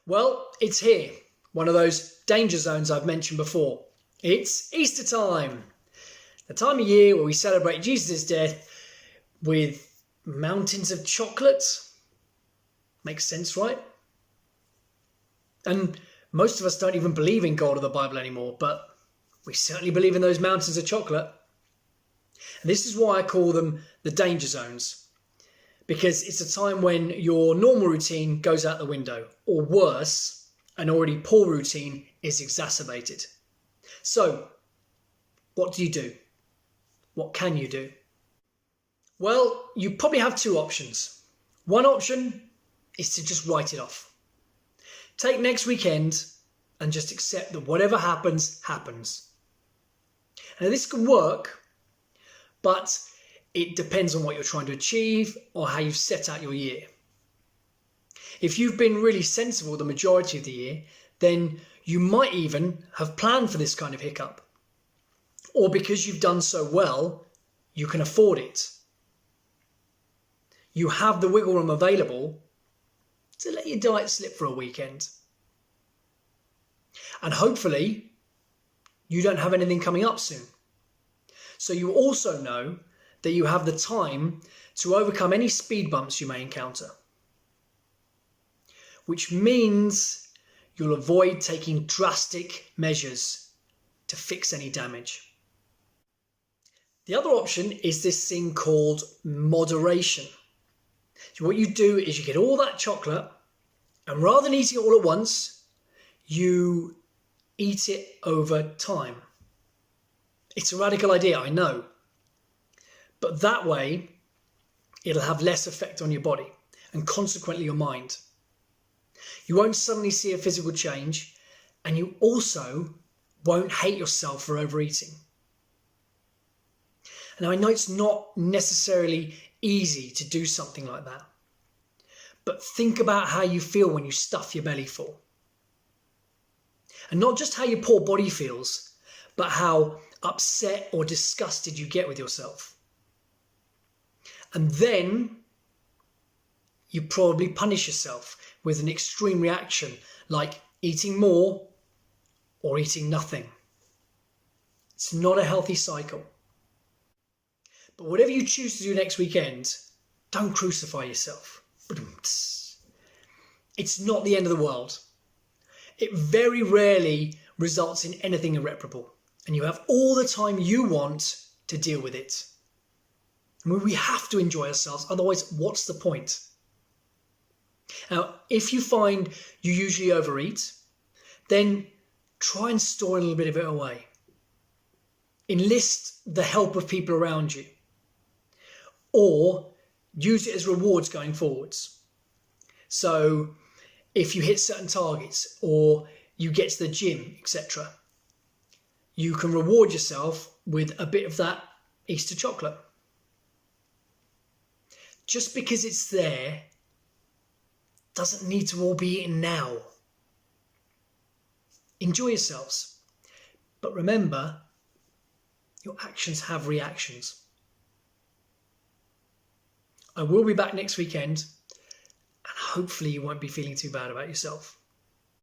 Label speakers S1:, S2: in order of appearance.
S1: Well, it's here. One of those danger zones I've mentioned before. It's Easter time. The time of year where we celebrate Jesus' death with mountains of chocolate. Makes sense, right? And most of us don't even believe in God or the Bible anymore, but we certainly believe in those mountains of chocolate. And this is why I call them the danger zones. Because it's a time when your normal routine goes out the window, or worse, an already poor routine is exacerbated. So, what do you do? What can you do? Well, you probably have two options. One option is to just write it off. Take next weekend and just accept that whatever happens, happens. Now this can work, but it depends on what you're trying to achieve or how you've set out your year. If you've been really sensible the majority of the year, then you might even have planned for this kind of hiccup. Or because you've done so well, you can afford it. You have the wiggle room available to let your diet slip for a weekend. And hopefully, you don't have anything coming up soon. So you also know that you have the time to overcome any speed bumps you may encounter. Which means you'll avoid taking drastic measures to fix any damage. The other option is this thing called moderation. So what you do is you get all that chocolate, and rather than eating it all at once, you eat it over time. It's a radical idea, I know. But that way, it'll have less effect on your body and consequently your mind. You won't suddenly see a physical change, and you also won't hate yourself for overeating. Now, I know it's not necessarily easy to do something like that, but think about how you feel when you stuff your belly full. And not just how your poor body feels, but how upset or disgusted you get with yourself. And then you probably punish yourself with an extreme reaction like eating more or eating nothing. It's not a healthy cycle. But whatever you choose to do next weekend, don't crucify yourself. It's not the end of the world. It very rarely results in anything irreparable, and you have all the time you want to deal with it. I mean, we have to enjoy ourselves, otherwise what's the point? Now, if you find you usually overeat, then try and store a little bit of it away. Enlist the help of people around you, or use it as rewards going forwards. So if you hit certain targets or you get to the gym, etc., you can reward yourself with a bit of that Easter chocolate. Just because it's there doesn't need to all be eaten now. Enjoy yourselves. But remember, your actions have reactions. I will be back next weekend, and hopefully you won't be feeling too bad about yourself.